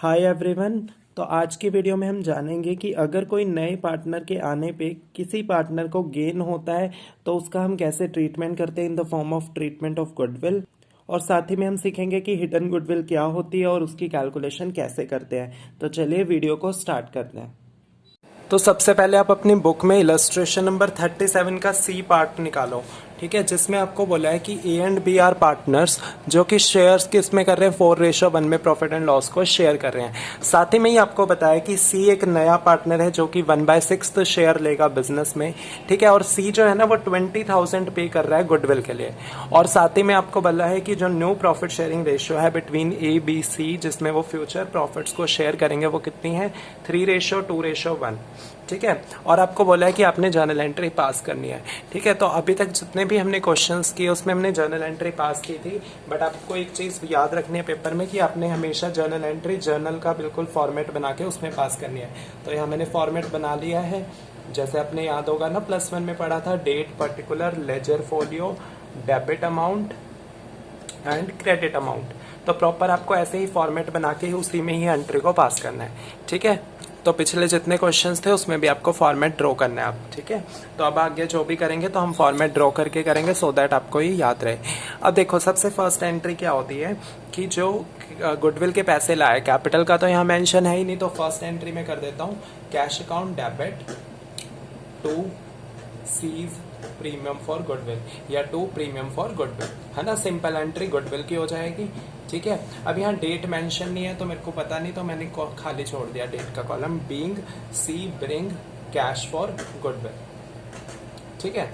Hi everyone. तो आज की वीडियो में हम जानेंगे कि अगर कोई नए पार्टनर के आने पे किसी पार्टनर को गेन होता है तो उसका हम कैसे ट्रीटमेंट करते हैं in the form of treatment of goodwill. और साथ ही में हम सीखेंगे कि हिडन गुडविल क्या होती है और उसकी कैलकुलेशन कैसे करते हैं। तो चलिए वीडियो को स्टार्ट करते हैं। तो सबसे पहले आप अपनी बुक में इलस्ट्रेशन नंबर 37 का सी पार्ट निकालो, ठीक है, जिसमें आपको बोला है कि A and B are partners जो कि शेयर्स किस में कर रहे हैं 4:1 में प्रॉफिट एंड लॉस को शेयर कर रहे हैं। साथ ही में ही आपको बताया कि सी एक नया पार्टनर है जो कि 1/6 शेयर लेगा बिजनेस में, ठीक है, और सी जो है ना वो 20,000 पे कर रहा है गुडविल के लिए। और साथ ही में आपको बोला है कि जो न्यू प्रॉफिट शेयरिंग रेशियो है बिटवीन ए बी सी जिसमें वो फ्यूचर प्रॉफिट्स को शेयर करेंगे वो कितनी है 3:2:1, ठीक है। और आपको बोला है कि आपने जर्नल एंट्री पास करनी है, ठीक है। तो अभी तक जितने भी हमने क्वेश्चंस किए उसमें हमने जर्नल एंट्री पास की थी, बट आपको एक चीज याद रखनी है पेपर में कि आपने हमेशा जर्नल एंट्री जर्नल का बिल्कुल फॉर्मेट बना के उसमें पास करनी है। तो यहाँ मैंने फॉर्मेट बना लिया है, जैसे आपने याद होगा ना +1 में पढ़ा था, date, particular, ledger folio, debit amount and credit amount. तो प्रॉपर आपको ऐसे ही फॉर्मेट बना के उसी में ही एंट्री को पास करना है, ठीक है। तो पिछले जितने क्वेश्चंस थे उसमें भी आपको फॉर्मेट ड्रॉ करना है आप, ठीक है। तो अब आगे जो भी करेंगे तो हम फॉर्मेट ड्रॉ करके करेंगे सो दैट आपको ये याद रहे। अब देखो सबसे फर्स्ट एंट्री क्या होती है कि जो गुडविल के पैसे लाए, कैपिटल का तो यहाँ मेंशन है ही नहीं, तो फर्स्ट एंट्री में कर देता हूँ cash account debit to C's premium for goodwill या टू प्रीमियम फॉर गुडविल, है ना। सिंपल एंट्री गुडविल की हो जाएगी, ठीक है। अब यहाँ डेट मेंशन नहीं है तो मेरे को पता नहीं, तो मैंने खाली छोड़ दिया डेट का column. Being C bring cash for goodwill, ठीक है।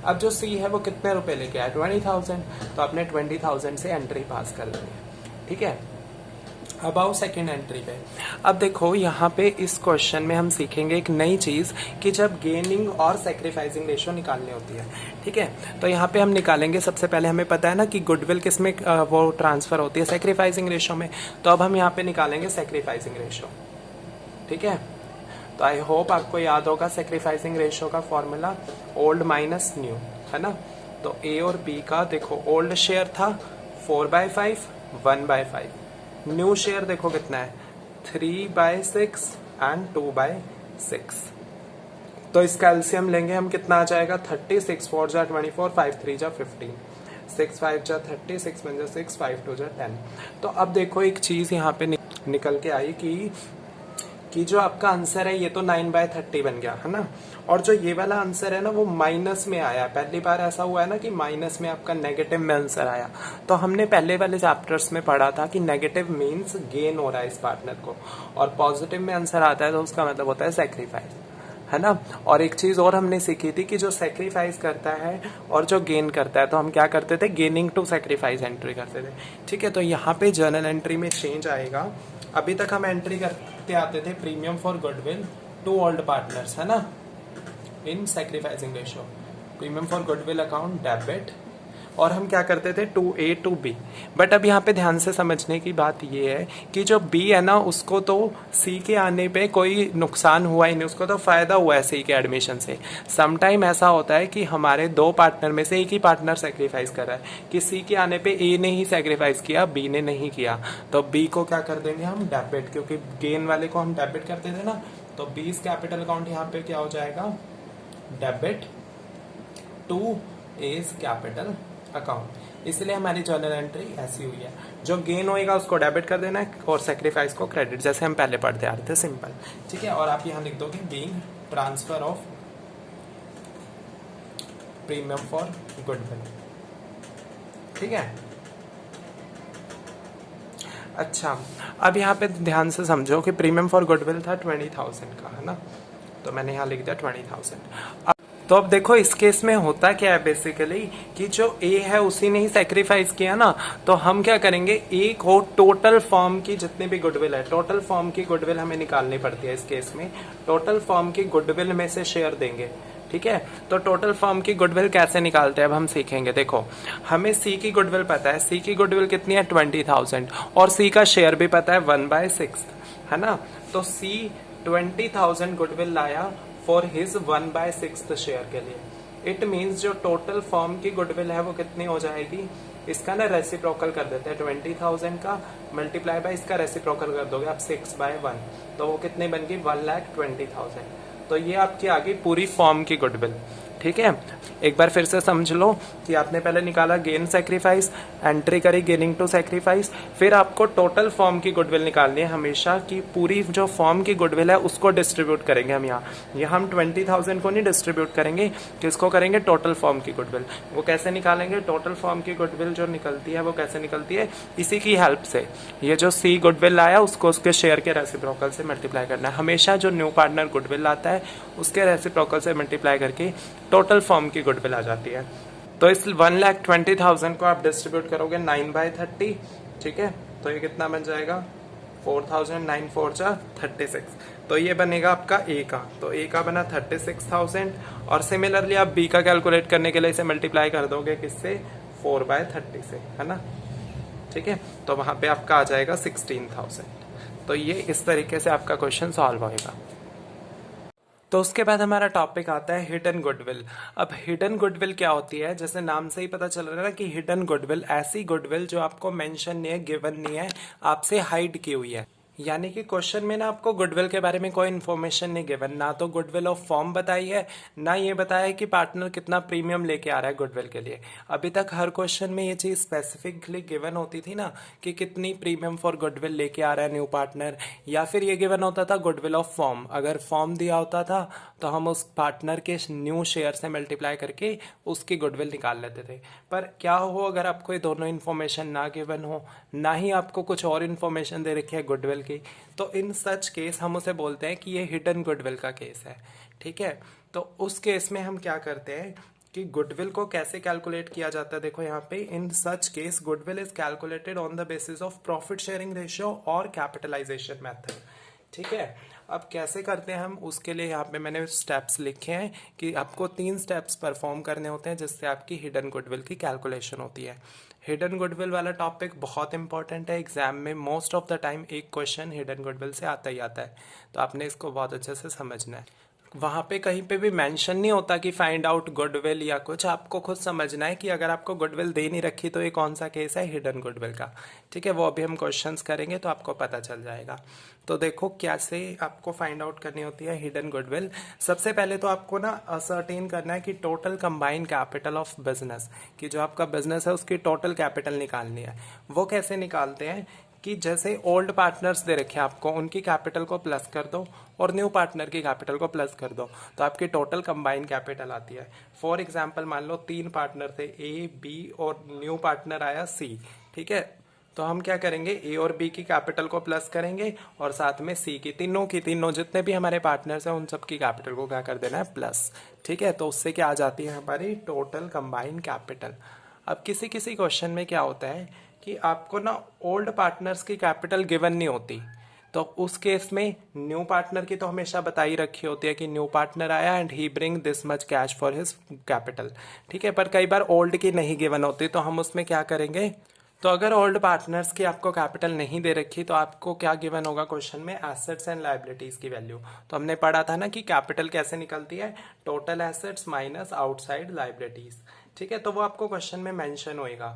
अब जो सी है वो कितने रुपए लेके आया 20,000, तो आपने 20,000 से एंट्री पास कर दी है, ठीक है। अब आओ सेकेंड एंट्री पे। अब देखो यहाँ पे इस क्वेश्चन में हम सीखेंगे एक नई चीज कि जब गेनिंग और सेक्रीफाइसिंग रेशियो निकालनी होती है, ठीक है। तो यहाँ पे हम निकालेंगे, सबसे पहले हमें पता है ना कि गुडविल किसमें वो ट्रांसफर होती है सेक्रीफाइसिंग रेशियो में। तो अब हम यहाँ पे निकालेंगे सेक्रीफाइसिंग रेशियो, ठीक है। तो आई होप आपको याद होगा सेक्रीफाइसिंग रेशियो का फॉर्मूला ओल्ड माइनस न्यू, है ना। तो ए और बी का देखो ओल्ड शेयर था 4/5 1/5, न्यू शेयर देखो कितना है 3/6 एंड 2/6। तो इसका एलसीएम लेंगे हम, कितना आ जाएगा 30, 6 4 जा 24, 5 3 जा 15, 6 5 जा 30, 6 1 जा 6, 5 2 जा 10। तो अब देखो एक चीज यहाँ पे निकल के आई कि जो आपका आंसर है ये तो 9/30 बन गया, है ना। और जो ये वाला आंसर है ना वो माइनस में आया। पहली बार ऐसा हुआ है ना कि माइनस में आपका नेगेटिव में आंसर आया। तो हमने पहले वाले चैप्टर्स में पढ़ा था कि नेगेटिव मीन्स गेन हो रहा है इस पार्टनर को, और पॉजिटिव में आंसर आता है तो उसका मतलब होता है सेक्रीफाइस, है ना। और एक चीज और हमने सीखी थी कि जो सेक्रीफाइस करता है और जो गेन करता है तो हम क्या करते थे, गेनिंग टू सेक्रीफाइस एंट्री करते थे, ठीक है। तो यहाँ पे जर्नल एंट्री में चेंज आएगा। अभी तक हम एंट्री करते आते थे premium for goodwill to old partners, है ना, in sacrificing ratio, premium for goodwill account debit, और हम क्या करते थे 2A टू B। बट अब यहाँ पे ध्यान से समझने की बात ये है कि जो B है ना उसको तो C के आने पे कोई नुकसान हुआ ही नहीं, उसको तो फायदा हुआ है C के एडमिशन से। समटाइम ऐसा होता है कि हमारे दो पार्टनर में से एक ही पार्टनर सेक्रीफाइस कर रहा है कि C के आने पे A ने ही सेक्रीफाइस किया, B ने नहीं किया, तो B को क्या कर देंगे हम डेबिट, क्योंकि गेन वाले को हम डेबिट करते थे ना। तो B's कैपिटल अकाउंट यहाँ पे क्या हो जाएगा debit to A's capital account. इसलिए हमारी जर्नल एंट्री ऐसी हुई है, जो गेन होएगा उसको डेबिट कर देना है और सेक्रीफाइस को क्रेडिट, जैसे हम पहले पढ़ते आ रहे थे, सिंपल, ठीक है। और आप यहां लिख दोगे being transfer of premium for goodwill, ठीक है। अच्छा, अब यहाँ पे ध्यान से समझो कि प्रीमियम फॉर गुडविल था 20,000 का, है ना, तो मैंने यहाँ लिख दिया 20,000। तो अब देखो इस केस में होता क्या है बेसिकली कि जो ए है उसी ने ही सेक्रीफाइस किया ना, तो हम क्या करेंगे, ए को टोटल फॉर्म की जितनी भी गुडविल है, टोटल फॉर्म की गुडविल हमें निकालनी पड़ती है इस केस में, टोटल फॉर्म की गुडविल में से शेयर देंगे, ठीक है। तो टोटल फॉर्म की गुडविल कैसे निकालते हैं अब हम सीखेंगे। देखो हमें सी की गुडविल पता है, सी की गुडविल कितनी है 20,000, और सी का शेयर भी पता है 1/6, है ना। तो सी 20,000 गुडविल लाया फॉर हिज 1/6 शेयर के लिए। इट मीन्स जो टोटल फॉर्म की गुडविल है वो कितनी हो जाएगी इसका ना रेसिप्रोकल कर देते हैं, 20,000 का मल्टीप्लाई बाय इसका रेसिप्रोकल कर दोगे आप 6/1, तो वो कितनी बन गई 1,20,000। तो ये आपकी आ गई पूरी फॉर्म की गुडविल। ठीक है, एक बार फिर से समझ लो कि आपने पहले निकाला गेन सेक्रीफाइस, एंट्री करी गेनिंग टू सेक्रीफाइस, फिर आपको टोटल फॉर्म की गुडविल निकालनी है। हमेशा की पूरी जो फॉर्म की गुडविल है उसको डिस्ट्रीब्यूट करेंगे हम यहाँ हम 20,000 को नहीं डिस्ट्रीब्यूट करेंगे, किसको करेंगे, टोटल फॉर्म की गुडविल। वो कैसे निकालेंगे, टोटल फॉर्म की गुडविल जो निकलती है वो कैसे निकलती है, इसी की हेल्प से। ये जो सी गुडविल आया उसको उसके शेयर के रेसिप्रोकल से मल्टीप्लाई करना है। हमेशा जो न्यू पार्टनर गुडविल लाता है उसके रेसिप्रोकल से मल्टीप्लाई करके टोटल फॉर्म की गुडविल आ जाती है। तो इस 1,20,000 को आप डिस्ट्रीब्यूट करोगे 9/30, ठीक है, तो ये कितना बन जाएगा 4,000, 9 4 जा 36, तो ये बनेगा आपका ए का। तो ए का बना 36,000, और सिमिलरली आप बी का कैलकुलेट करने के लिए इसे मल्टीप्लाई कर दोगे किससे, 4/30 से, है ना। ठीक है, तो वहां पे आपका आ जाएगा 16,000। तो ये इस तरीके से आपका क्वेश्चन सॉल्व होएगा। तो उसके बाद हमारा टॉपिक आता है हिडन गुडविल। अब हिडन गुडविल क्या होती है, जैसे नाम से ही पता चल रहा है ना कि हिडन गुडविल, ऐसी गुडविल जो आपको मेंशन नहीं है, गिवन नहीं है, आपसे हाइड की हुई है। यानी कि क्वेश्चन में ना आपको गुडविल के बारे में कोई इन्फॉर्मेशन नहीं गिवन, ना तो गुडविल ऑफ फॉर्म बताई है, ना ये बताया है कि पार्टनर कितना प्रीमियम लेके आ रहा है गुडविल के लिए। अभी तक हर क्वेश्चन में ये चीज स्पेसिफिकली गिवन होती थी ना कि कितनी प्रीमियम फॉर गुडविल लेके आ रहा है न्यू पार्टनर, या फिर ये गिवन होता था गुडविल ऑफ फॉर्म। अगर फॉर्म दिया होता था तो हम उस पार्टनर के न्यू शेयर से मल्टीप्लाई करके उसकी गुडविल निकाल लेते थे। पर क्या हो अगर आपको ये दोनों इन्फॉर्मेशन ना गिवन हो, ना ही आपको कुछ और इन्फॉर्मेशन दे रखी है गुडविल की, तो इन सच केस हम उसे बोलते हैं कि ये हिडन गुडविल का केस है। ठीक है, तो उस केस में हम क्या करते हैं कि गुडविल को कैसे कैलकुलेट किया जाता है, देखो यहाँ पे, in such case goodwill is calculated on the basis of profit sharing ratio और कैपिटलाइजेशन मेथड। ठीक है, अब कैसे करते हैं हम, उसके लिए यहाँ पे मैंने स्टेप्स लिखे हैं कि आपको 3 स्टेप्स परफॉर्म करने होते हैं जिससे आपकी हिडन गुडविल की कैलकुलेशन होती है। हिडन गुडविल वाला टॉपिक बहुत इंपॉर्टेंट है, एग्जाम में मोस्ट ऑफ द टाइम एक क्वेश्चन हिडन गुडविल से आता ही आता है, तो आपने इसको बहुत अच्छे से समझना है। वहां पे कहीं पे भी मेंशन नहीं होता कि फाइंड आउट गुडविल या कुछ, आपको खुद समझना है कि अगर आपको गुडविल दे नहीं रखी तो ये कौन सा केस है, हिडन गुडविल का। ठीक है, वो अभी हम क्वेश्चंस करेंगे तो आपको पता चल जाएगा। तो देखो कैसे आपको फाइंड आउट करनी होती है हिडन गुडविल। सबसे पहले तो आपको ना असर्टेन करना है कि total combined capital of business, कि जो आपका बिजनेस है उसकी टोटल कैपिटल निकालनी है। वो कैसे निकालते हैं कि जैसे ओल्ड पार्टनर्स दे रखे हैं आपको, उनकी कैपिटल को प्लस कर दो और न्यू पार्टनर की कैपिटल को प्लस कर दो, तो आपकी टोटल कंबाइंड कैपिटल आती है। फॉर एग्जांपल मान लो 3 पार्टनर थे, ए बी और न्यू पार्टनर आया सी। ठीक है, तो हम क्या करेंगे, ए और बी की कैपिटल को प्लस करेंगे और साथ में सी की, तीनों जितने भी हमारे पार्टनर्स हैं उन सब की कैपिटल को क्या कर देना है, प्लस। ठीक है, तो उससे क्या आ जाती है हमारी टोटल कंबाइंड कैपिटल। अब किसी किसी क्वेश्चन में क्या होता है कि आपको ना ओल्ड पार्टनर्स की कैपिटल गिवन नहीं होती, तो उस केस में न्यू पार्टनर की तो हमेशा बताई रखी होती है कि न्यू पार्टनर आया and he bring this much cash for his capital. ठीक है, पर कई बार ओल्ड की नहीं गिवन होती, तो हम उसमें क्या करेंगे, तो अगर ओल्ड पार्टनर्स की आपको कैपिटल नहीं दे रखी तो आपको क्या गिवन होगा क्वेश्चन में, एसेट्स एंड लायबिलिटीज की वैल्यू। तो हमने पढ़ा था ना कि कैपिटल कैसे निकलती है, total assets minus outside liabilities. ठीक है, तो वो आपको क्वेश्चन में मेंशन होएगा।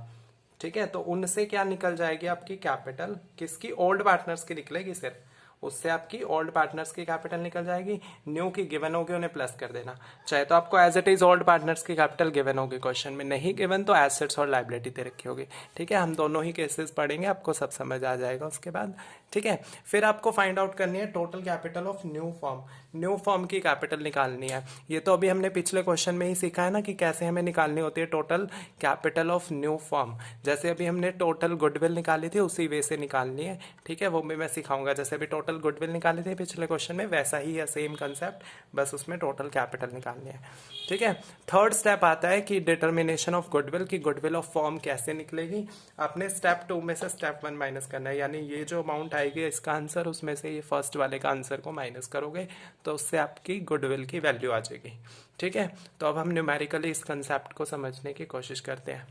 ठीक है, तो उनसे क्या निकल जाएगी आपकी कैपिटल, किसकी, ओल्ड पार्टनर्स की निकलेगी सिर्फ, उससे आपकी ओल्ड पार्टनर्स की कैपिटल निकल जाएगी। न्यू की गिवन होगी उन्हें प्लस कर देना, चाहे तो आपको as it is old partners की कैपिटल गिवन होगी क्वेश्चन में, नहीं गिवन तो एसेट्स और लायबिलिटी दे रखी होगी। ठीक है, हम दोनों ही केसेस पढ़ेंगे, आपको सब समझ आ जाएगा उसके बाद। ठीक है, फिर आपको फाइंड आउट करनी है total capital of new form, new form की कैपिटल निकालनी है। ये तो अभी हमने पिछले क्वेश्चन में ही सीखा है ना कि कैसे हमें निकालनी होती है total capital of new form. जैसे अभी हमने टोटल गुडविल निकाली थी उसी वे से निकालनी है। ठीक है, वो भी मैं सिखाऊंगा, जैसे अभी टोटल गुडविल निकाली थी पिछले क्वेश्चन में, वैसा ही है सेम कंसेप्ट, बस उसमें टोटल कैपिटल निकालनी है। ठीक है, थर्ड स्टेप आता है कि डिटर्मिनेशन ऑफ गुडविल, की गुडविल ऑफ फॉर्म कैसे निकलेगी। आपने स्टेप 2 में से स्टेप 1 माइनस करना है, यानी ये जो अमाउंट आएगी इसका आंसर, उसमें से ये फर्स्ट वाले का आंसर को माइनस करोगे तो उससे आपकी गुडविल की वैल्यू आ जाएगी। ठीक है, तो अब हम न्यूमेरिकली इस कंसेप्ट को समझने की कोशिश करते हैं।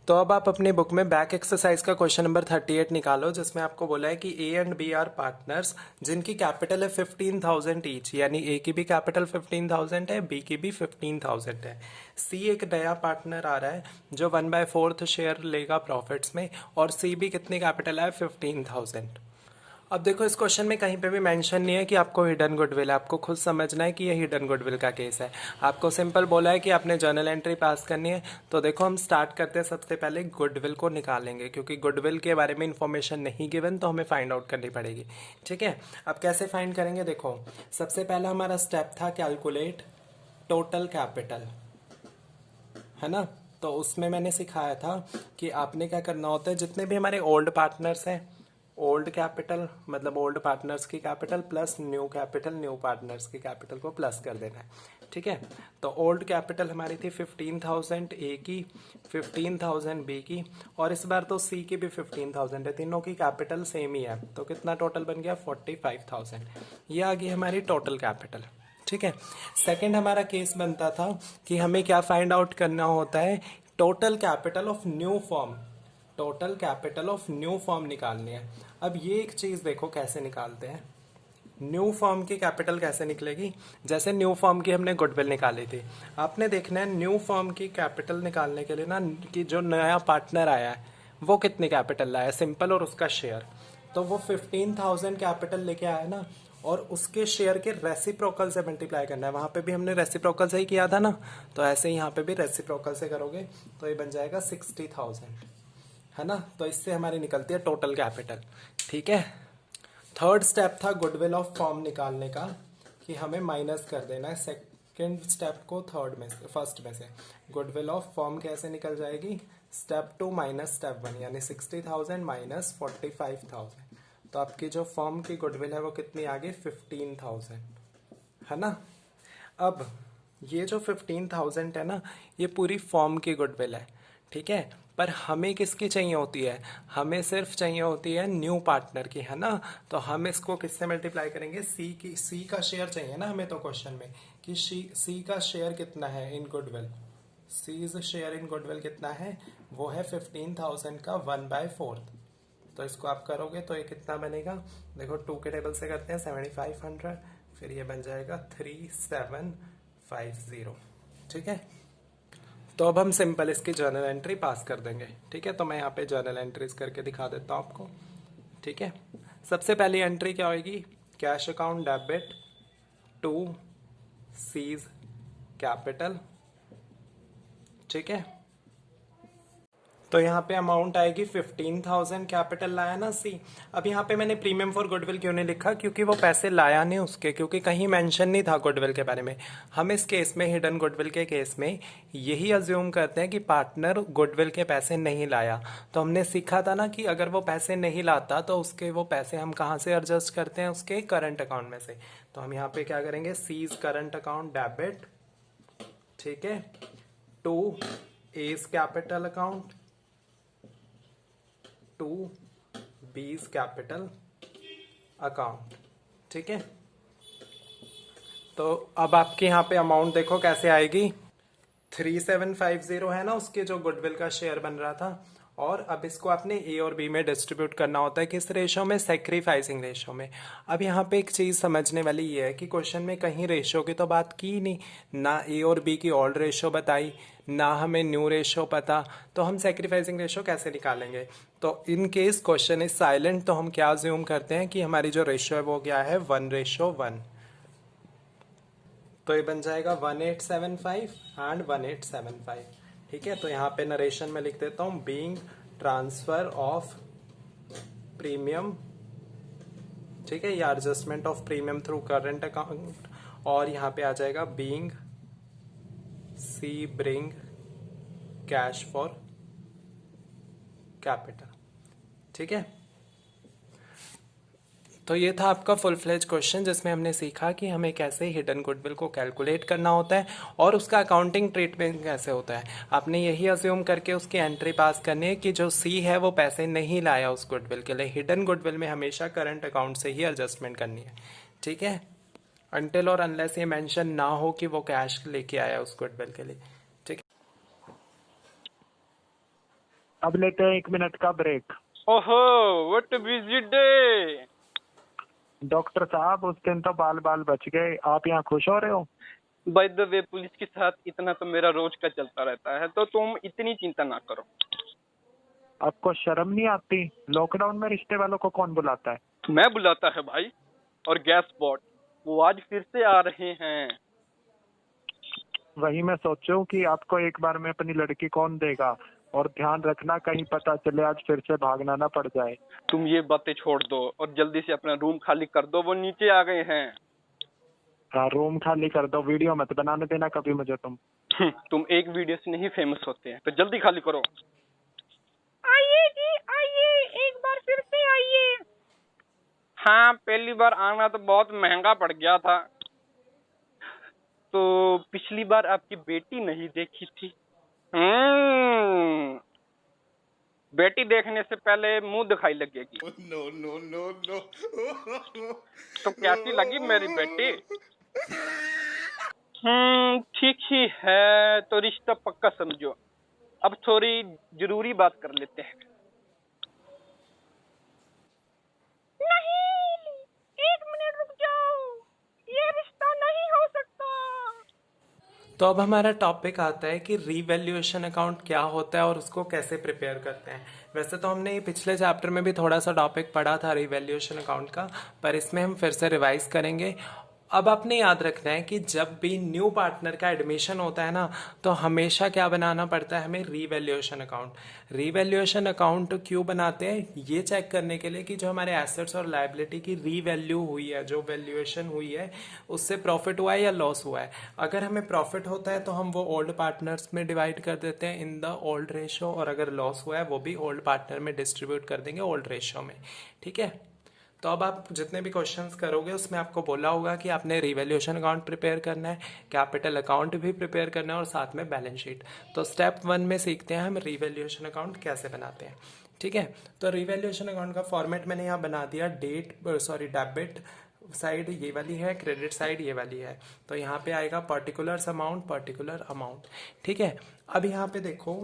तो अब आप अपनी बुक में बैक एक्सरसाइज का क्वेश्चन नंबर 38 निकालो, जिसमें आपको बोला है कि A and B are partners जिनकी कैपिटल है 15,000 ईच, यानी ए की भी कैपिटल 15,000 है, बी की भी 15,000 है। सी एक नया पार्टनर आ रहा है जो 1/4 शेयर लेगा प्रॉफिट्स में, और सी भी कितनी कैपिटल है 15,000। अब देखो इस क्वेश्चन में कहीं पे भी मेंशन नहीं है कि आपको हिडन गुडविल है, आपको खुद समझना है कि ये हिडन गुडविल का केस है। आपको सिंपल बोला है कि आपने जर्नल एंट्री पास करनी है। तो देखो हम स्टार्ट करते हैं, सबसे पहले गुडविल को निकालेंगे, क्योंकि गुडविल के बारे में इंफॉर्मेशन नहीं गिवन तो हमें फाइंड आउट करनी पड़ेगी। ठीक है, अब कैसे फाइंड करेंगे, देखो सबसे पहला हमारा स्टेप था कैलकुलेट टोटल कैपिटल, है ना। तो उसमें मैंने सिखाया था कि आपने क्या करना होता है, जितने भी हमारे ओल्ड पार्टनर्स हैं, ओल्ड कैपिटल मतलब ओल्ड पार्टनर्स की capital plus new capital, new partners की कैपिटल को प्लस कर देना है। ठीक है, तो ओल्ड कैपिटल हमारी थी 15,000 ए की, 15,000 बी की, और इस बार तो सी की भी 15,000 है, तीनों की कैपिटल सेम ही है। तो कितना टोटल बन गया 45,000। ये आ गई हमारी टोटल कैपिटल। ठीक है, सेकंड हमारा केस बनता था कि हमें क्या फाइंड आउट करना होता है, total capital of new form, total capital of new form निकालनी है। अब ये एक चीज देखो कैसे निकालते हैं, न्यू फॉर्म की कैपिटल कैसे निकलेगी, जैसे न्यू फॉर्म की हमने गुडविल निकाली थी। आपने देखना है न्यू फॉर्म की कैपिटल निकालने के लिए ना, कि जो नया पार्टनर आया है वो कितनी कैपिटल लाया, सिंपल और उसका शेयर। तो वो 15,000 कैपिटल लेके आया ना, और उसके शेयर के रेसिप्रोकल से मल्टीप्लाई करना है। वहां पे भी हमने रेसिप्रोकल से ही किया था ना, तो ऐसे ही यहाँ पे भी रेसिप्रोकल से करोगे तो ये बन जाएगा 60,000, है ना। तो इससे हमारी निकलती है टोटल कैपिटल। ठीक है, थर्ड स्टेप था गुडविल ऑफ फॉर्म निकालने का, कि हमें माइनस कर देना है सेकेंड स्टेप को थर्ड में से, फर्स्ट में से। गुडविल ऑफ फॉर्म कैसे निकल जाएगी, स्टेप 2 माइनस स्टेप 1, यानी 60,000 माइनस 45,000। तो आपकी जो फॉर्म की गुडविल है वो कितनी आ गई 15,000, है ना। अब ये जो 15,000 है ना, ये पूरी फॉर्म की गुडविल है। ठीक है, पर हमें किसकी चाहिए होती है, हमें सिर्फ चाहिए होती है न्यू पार्टनर की, है ना। तो हम इसको किससे मल्टीप्लाई करेंगे, सी की, सी का शेयर चाहिए ना हमें तो क्वेश्चन में, कि सी का शेयर कितना है in goodwill, C's share in goodwill कितना है, वो है 15,000 का 1/4। तो इसको आप करोगे तो ये कितना बनेगा, देखो 2 के टेबल से करते हैं 7500, फिर ये बन जाएगा 3750। ठीक है, तो अब हम सिंपल इसकी जर्नल एंट्री पास कर देंगे। ठीक है, तो मैं यहाँ पे जर्नल एंट्रीज करके दिखा देता हूँ आपको। ठीक है, सबसे पहली एंट्री क्या होगी, cash account debit to C's capital. ठीक है, तो यहाँ पे अमाउंट आएगी 15,000, कैपिटल लाया ना सी। अब यहाँ पे मैंने प्रीमियम फॉर गुडविल क्यों नहीं लिखा, क्योंकि वो पैसे लाया नहीं उसके, क्योंकि कहीं मेंशन नहीं था गुडविल के बारे में। हम इस केस में, हिडन गुडविल के केस में, यही अज्यूम करते हैं कि पार्टनर गुडविल के पैसे नहीं लाया। तो हमने सीखा था ना कि अगर वो पैसे नहीं लाता तो उसके वो पैसे हम कहाँ से एडजस्ट करते हैं, उसके करंट अकाउंट में से। तो हम यहाँ पे क्या करेंगे, सीज करंट अकाउंट डेबिट, ठीक है, to A's capital account, to B's capital account. ठीक है, तो अब आपके यहाँ पे अमाउंट देखो कैसे आएगी, 3750 है ना उसके जो गुडविल का शेयर बन रहा था। और अब इसको आपने ए और बी में डिस्ट्रीब्यूट करना होता है, किस रेशो में, सेक्रीफाइसिंग रेशो में। अब यहाँ पे एक चीज समझने वाली ये है कि क्वेश्चन में कहीं रेशो की तो बात की नहीं, ना ए और बी की ओल्ड रेशो बताई, ना हमें न्यू रेशो पता, तो हम सेक्रीफाइसिंग रेशो कैसे निकालेंगे। तो in case question is silent, तो हम क्या अज्यूम करते हैं कि हमारी जो रेशो है वो क्या है, 1:1। तो ये बन जाएगा 1875 एंड 1875। ठीक है, तो यहाँ पे नरेशन में लिख देता हूं, बीइंग ट्रांसफर ऑफ प्रीमियम, ठीक है, या adjustment of premium through current account, और यहाँ पे आ जाएगा being C bring cash for capital. ठीक है, तो ये था आपका फुल फ्लेज क्वेश्चन, जिसमें हमने सीखा कि हमें कैसे हिडन गुडविल को कैलकुलेट करना होता है और उसका अकाउंटिंग ट्रीटमेंट कैसे होता है। आपने यही अज्यूम करके उसकी एंट्री पास करनी है कि जो सी है वो पैसे नहीं लाया उस गुडविल के लिए। हिडन गुडविल में हमेशा करंट अकाउंट से ही एडजस्टमेंट करनी है। ठीक है, अनटिल और अनलेस ये मेंशन ना हो कि वो कैश लेके आया उस गुडविल के लिए। ठीक है, अब लेते हैं 1 मिनट का ब्रेक। ओहो, व्हाट बिजी डे। डॉक्टर साहब उस दिन तो बाल बाल बच गए, आप यहाँ खुश हो रहे हो? बाय द वे, पुलिस के साथ इतना तो मेरा रोज का चलता रहता है, तो तुम इतनी चिंता ना करो। आपको शर्म नहीं आती? लॉकडाउन में रिश्ते वालों को कौन बुलाता है? मैं बुलाता है भाई। और गैस बॉट वो आज फिर से आ रहे हैं। वही मैं सोचूं कि आपको एक बार में अपनी लड़की कौन देगा। और ध्यान रखना कहीं पता चले आज फिर से भागना ना पड़ जाए। तुम ये बातें छोड़ दो और जल्दी से अपना रूम खाली कर दो, वो नीचे आ गए हैं। हाँ, रूम खाली कर दो, वीडियो मत बनाने देना कभी मुझे तुम। तुम एक वीडियो से नहीं फेमस होते हैं, तो जल्दी खाली करो। आइए जी आइए, एक बार फिर से आइए। हाँ, पहली बार आना तो बहुत महंगा पड़ गया था। तो पिछली बार आपकी बेटी नहीं देखी थी। बेटी देखने से पहले मुंह दिखाई लगेगी। No no no no. तो कैसी लगी मेरी बेटी? ठीक ही है, तो रिश्ता पक्का समझो। अब थोड़ी जरूरी बात कर लेते हैं। नहीं, 1 मिनट रुक जाओ, ये रिश्ता नहीं हो सकता। तो अब हमारा टॉपिक आता है कि रीवैल्यूएशन अकाउंट क्या होता है और उसको कैसे प्रिपेयर करते हैं। वैसे तो हमने ये पिछले चैप्टर में भी थोड़ा सा टॉपिक पढ़ा था रीवैल्यूएशन अकाउंट का, पर इसमें हम फिर से रिवाइज करेंगे। अब आपने याद रखना है कि जब भी न्यू पार्टनर का एडमिशन होता है ना, तो हमेशा क्या बनाना पड़ता है हमें, रीवैल्यूएशन अकाउंट। रीवैल्यूएशन अकाउंट क्यों बनाते हैं, ये चेक करने के लिए कि जो हमारे एसेट्स और लायबिलिटी की रीवैल्यू हुई है, जो वैल्यूएशन हुई है, उससे प्रॉफिट हुआ है या लॉस हुआ है। अगर हमें प्रॉफिट होता है तो हम वो ओल्ड पार्टनर्स में डिवाइड कर देते हैं इन द ओल्ड रेशो, और अगर लॉस हुआ है वो भी ओल्ड पार्टनर में डिस्ट्रीब्यूट कर देंगे ओल्ड रेशो में। ठीक है। तो अब आप जितने भी क्वेश्चंस करोगे उसमें आपको बोला होगा कि आपने रिवैल्यूएशन अकाउंट प्रिपेयर करना है, कैपिटल अकाउंट भी प्रिपेयर करना है और साथ में बैलेंस शीट। तो स्टेप 1 में सीखते हैं हम रिवैल्यूएशन अकाउंट कैसे बनाते हैं। ठीक है। तो रिवैल्यूएशन अकाउंट का फॉर्मेट मैंने यहाँ बना दिया। डेबिट साइड ये वाली है, क्रेडिट साइड ये वाली है। तो यहाँ पे आएगा पर्टिकुलर अमाउंट। ठीक है। अब यहाँ पे देखो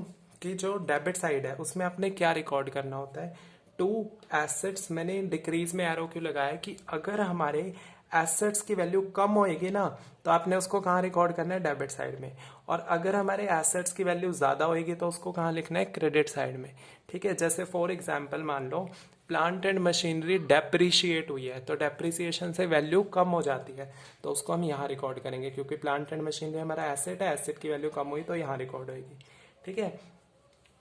कि जो डेबिट साइड है उसमें आपने क्या रिकॉर्ड करना होता है। टू एसेट्स, मैंने डिक्रीज में एरो क्यों लगाया कि अगर हमारे एसेट्स की वैल्यू कम होएगी ना, तो आपने उसको कहाँ रिकॉर्ड करना है, डेबिट साइड में। और अगर हमारे एसेट्स की वैल्यू ज्यादा होएगी तो उसको कहाँ लिखना है, क्रेडिट साइड में। ठीक है। जैसे फॉर एग्जाम्पल मान लो प्लांट एंड मशीनरी डेप्रिशिएट हुई है, तो डेप्रिसिएशन से वैल्यू कम हो जाती है, तो उसको हम यहाँ रिकॉर्ड करेंगे, क्योंकि प्लांट एंड मशीनरी हमारा एसेट है, एसेट की वैल्यू कम हुई तो यहाँ रिकॉर्ड होगी। ठीक है।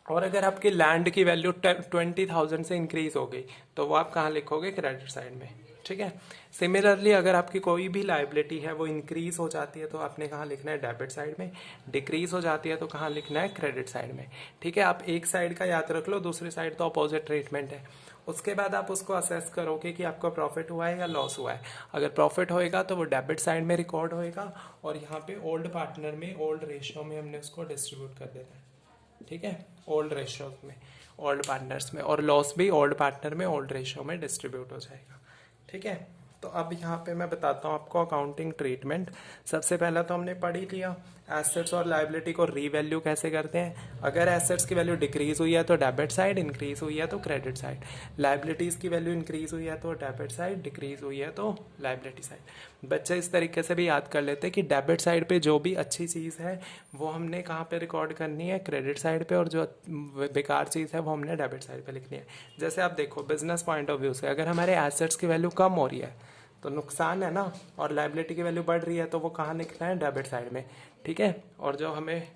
और अगर आपकी लैंड की वैल्यू 20,000 से इंक्रीज हो गई तो वो आप कहाँ लिखोगे, क्रेडिट साइड में। ठीक है। सिमिलरली अगर आपकी कोई भी लाइबिलिटी है वो इंक्रीज हो जाती है तो आपने कहाँ लिखना है, डेबिट साइड में। डिक्रीज हो जाती है तो कहाँ लिखना है, क्रेडिट साइड में। ठीक है। आप एक साइड का याद रख लो, दूसरी साइड तो अपोजिट ट्रीटमेंट है। उसके बाद आप उसको असेस करोगे कि आपका प्रॉफिट हुआ है या लॉस हुआ है। अगर प्रॉफिट होएगा तो वो डेबिट साइड में रिकॉर्ड होएगा, और यहाँ पे ओल्ड पार्टनर में, ओल्ड रेशियो में हमने उसको डिस्ट्रीब्यूट कर देना है। ठीक है। ओल्ड रेशियो में, ओल्ड पार्टनर्स में, और लॉस भी ओल्ड पार्टनर में, ओल्ड रेशियो में डिस्ट्रीब्यूट हो जाएगा। ठीक है। तो अब यहाँ पे मैं बताता हूँ आपको अकाउंटिंग ट्रीटमेंट। सबसे पहला तो हमने पढ़ ही लिया एसेट्स और लायबिलिटी को रीवैल्यू कैसे करते हैं। अगर एसेट्स की वैल्यू डिक्रीज हुई है तो डेबिट साइड, इंक्रीज हुई है तो क्रेडिट साइड। लायबिलिटीज की वैल्यू इंक्रीज हुई है तो डेबिट साइड, डिक्रीज हुई है तो लायबिलिटी साइड। बच्चे इस तरीके से भी याद कर लेते हैं कि डेबिट साइड पे जो भी अच्छी चीज़ है वो हमने कहाँ पे रिकॉर्ड करनी है, क्रेडिट साइड पे, और जो बेकार चीज़ है वो हमने डेबिट साइड पे लिखनी है। जैसे आप देखो बिजनेस पॉइंट ऑफ व्यू से, अगर हमारे एसेट्स की वैल्यू कम हो रही है तो नुकसान है ना, और लायबिलिटी की वैल्यू बढ़ रही है तो वो कहाँ लिखना है, डेबिट साइड में। ठीक है। और जो हमें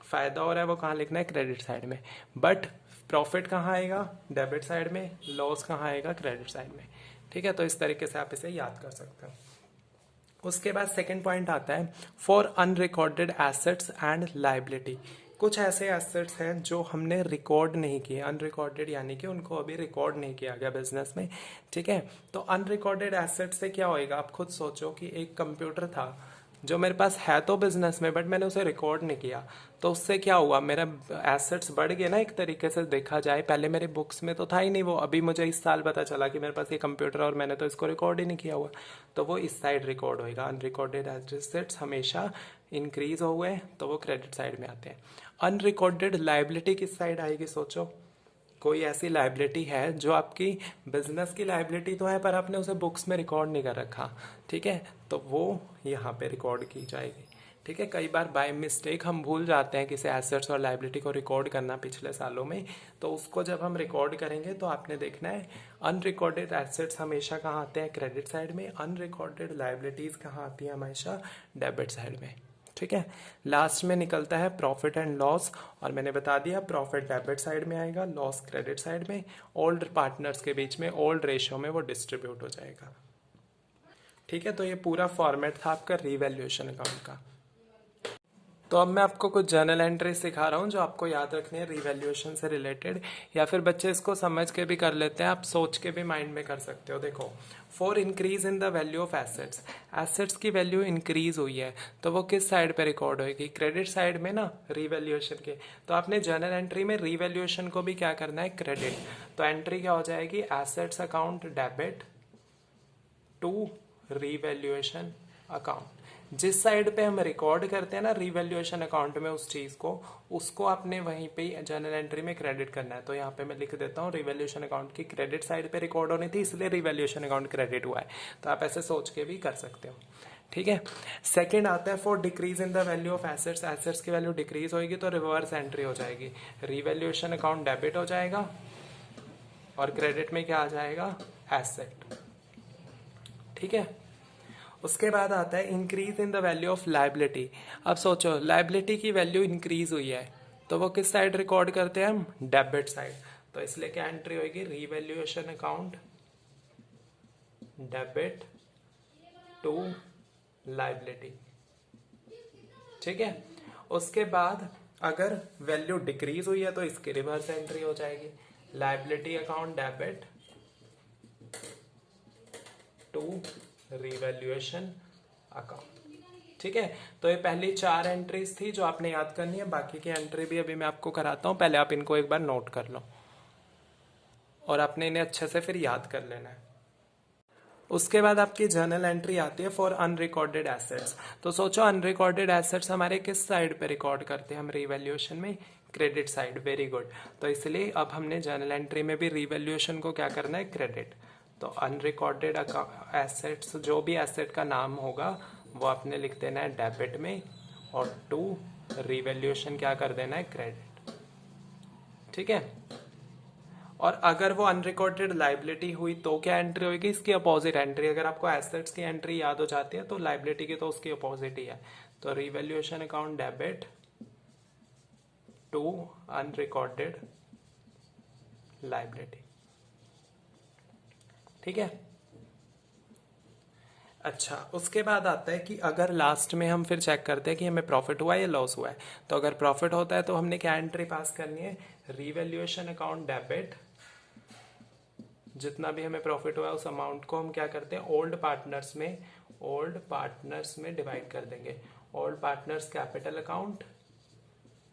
फायदा हो रहा है वो कहाँ लिखना है, क्रेडिट साइड में। बट प्रॉफिट कहाँ आएगा, डेबिट साइड में। लॉस कहाँ आएगा, क्रेडिट साइड में। ठीक है। तो इस तरीके से आप इसे याद कर सकते हो। उसके बाद सेकंड पॉइंट आता है for unrecorded assets and liability. कुछ ऐसे एसेट्स हैं जो हमने रिकॉर्ड नहीं किए, अनरिकॉर्डेड यानी कि उनको अभी रिकॉर्ड नहीं किया गया बिजनेस में। ठीक है। तो अनरिकॉर्डेड एसेट से क्या होएगा, आप खुद सोचो कि एक कंप्यूटर था जो मेरे पास है तो बिजनेस में, बट मैंने उसे रिकॉर्ड नहीं किया, तो उससे क्या हुआ, मेरा एसेट्स बढ़ गए ना एक तरीके से देखा जाए। पहले मेरे बुक्स में तो था ही नहीं वो, अभी मुझे इस साल पता चला कि मेरे पास ये कंप्यूटर और मैंने तो इसको रिकॉर्ड ही नहीं किया हुआ, तो वो इस साइड रिकॉर्ड होएगा। अनरिकॉर्डेड एसेट्स हमेशा इंक्रीज हो गए तो वो क्रेडिट साइड में आते हैं। अनरिकॉर्डेड लाइबिलिटी किस साइड आएगी, सोचो। कोई ऐसी लाइबिलिटी है जो आपकी बिजनेस की लाइबिलिटी तो है पर आपने उसे बुक्स में रिकॉर्ड नहीं कर रखा, ठीक है, तो वो यहाँ पे रिकॉर्ड की जाएगी। ठीक है, कई बार बाय मिस्टेक हम भूल जाते हैं किसी एसेट्स और लाइबिलिटी को रिकॉर्ड करना पिछले सालों में, तो उसको जब हम रिकॉर्ड करेंगे तो आपने देखना है अनरिकॉर्डेड एसेट्स हमेशा कहाँ आते हैं, क्रेडिट साइड में, अनरिकॉर्डेड लाइबिलिटीज कहाँ आती है, हमेशा डेबिट साइड में। ठीक है, लास्ट में निकलता है प्रॉफिट एंड लॉस, और मैंने बता दिया प्रॉफिट डेबिट साइड में आएगा, लॉस क्रेडिट साइड में, ओल्ड पार्टनर्स के बीच में ओल्ड रेशियो में वो डिस्ट्रीब्यूट हो जाएगा। ठीक है, तो ये पूरा फॉर्मेट था आपका रीवैल्यूएशन अकाउंट का। तो अब मैं आपको कुछ जर्नल एंट्री सिखा रहा हूँ जो आपको याद रखनी है रीवैल्यूएशन से रिलेटेड, या फिर बच्चे इसको समझ के भी कर लेते हैं, आप सोच के भी माइंड में कर सकते हो। देखो, for increase in the value of assets, assets की वैल्यू इंक्रीज हुई है तो वो किस साइड पे रिकॉर्ड होगी, क्रेडिट साइड में ना, रीवैल्यूएशन के। तो आपने जर्नल एंट्री में रीवैल्यूएशन को भी क्या करना है, क्रेडिट। तो एंट्री क्या हो जाएगी, assets account debit to revaluation account. जिस साइड पे हम रिकॉर्ड करते हैं ना रीवैल्यूएशन अकाउंट में उस चीज को, उसको आपने वहीं पे जर्नल एंट्री में क्रेडिट करना है। तो यहाँ पे मैं लिख देता हूँ रीवैल्यूएशन अकाउंट की क्रेडिट साइड पे रिकॉर्ड होनी थी, इसलिए रीवैल्यूएशन अकाउंट क्रेडिट हुआ है। तो आप ऐसे सोच के भी कर सकते हो। ठीक है, सेकंड आता है for decrease in the value of assets, assets की वैल्यू डिक्रीज होगी तो रिवर्स एंट्री हो जाएगी, रीवैल्यूएशन अकाउंट डेबिट हो जाएगा और क्रेडिट में क्या आ जाएगा, एसेट। ठीक है, उसके बाद आता है increase in the value of liability. अब सोचो लाइबिलिटी की वैल्यू इंक्रीज हुई है तो वो किस साइड रिकॉर्ड करते हैं हम, डेबिट साइड। तो इसलिए क्या एंट्री होगी, revaluation account debit to liability. ठीक है, उसके बाद अगर वैल्यू डिक्रीज हुई है तो इसकी रिवर्स एंट्री हो जाएगी, liability account debit to revaluation account. ठीक है, तो ये पहली 4 एंट्रीज थी जो आपने याद करनी है, बाकी की एंट्री भी अभी मैं आपको कराता हूं, पहले आप इनको एक बार नोट कर लो और आपने इन्हें अच्छे से फिर याद कर लेना है। उसके बाद आपकी जर्नल एंट्री आती है फॉर अनरिकॉर्डेड एसेट्स। तो सोचो अनरिकॉर्डेड एसेट्स हमारे किस साइड पे रिकॉर्ड करते हैं हम रीवैल्यूएशन में, क्रेडिट साइड। वेरी गुड, तो इसलिए अब हमने जर्नल एंट्री में भी रीवैल्यूएशन को क्या करना है, क्रेडिट। तो अनरिकॉर्डेड एसेट्स, जो भी एसेट का नाम होगा वो आपने लिख देना है डेबिट में, और टू रीवैल्यूएशन क्या कर देना है, क्रेडिट। ठीक है, और अगर वो अनरिकॉर्डेड लाइबिलिटी हुई तो क्या एंट्री होगी, इसकी अपोजिट एंट्री। अगर आपको एसेट्स की एंट्री याद हो जाती है तो लाइबिलिटी की तो उसकी अपोजिट ही है। तो revaluation account debit to unrecorded liability. ठीक है, अच्छा, उसके बाद आता है कि अगर लास्ट में हम फिर चेक करते हैं कि हमें प्रॉफिट हुआ है या लॉस हुआ है। तो अगर प्रॉफिट होता है तो हमने क्या एंट्री पास करनी है, रीवैल्यूएशन अकाउंट डेबिट, जितना भी हमें प्रॉफिट हुआ है उस अमाउंट को हम क्या करते हैं, ओल्ड पार्टनर्स में डिवाइड कर देंगे। ओल्ड पार्टनर्स कैपिटल अकाउंट,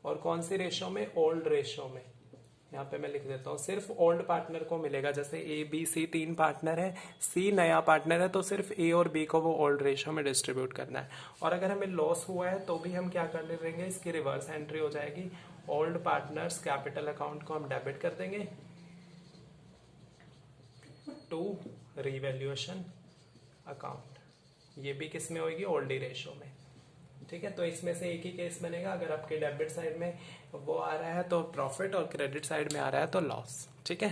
और कौन सी रेशो में, ओल्ड रेशो में। यहाँ पे मैं लिख देता हूँ सिर्फ ओल्ड पार्टनर को मिलेगा, जैसे ए बी सी 3 पार्टनर है, सी नया पार्टनर है, तो सिर्फ ए और बी को वो ओल्ड रेशो में डिस्ट्रीब्यूट करना है। और अगर हमें लॉस हुआ है तो भी हम क्या कर लेंगे, इसकी रिवर्स एंट्री हो जाएगी, ओल्ड पार्टनर्स कैपिटल अकाउंट को हम डेबिट कर देंगे टू रीवैल्यूएशन अकाउंट। ये भी किस में होगी, ओल्ड रेशो में। ठीक है, तो इसमें से एक ही केस बनेगा, अगर आपके डेबिट साइड में वो आ रहा है तो प्रॉफिट और क्रेडिट साइड में आ रहा है तो लॉस। ठीक है।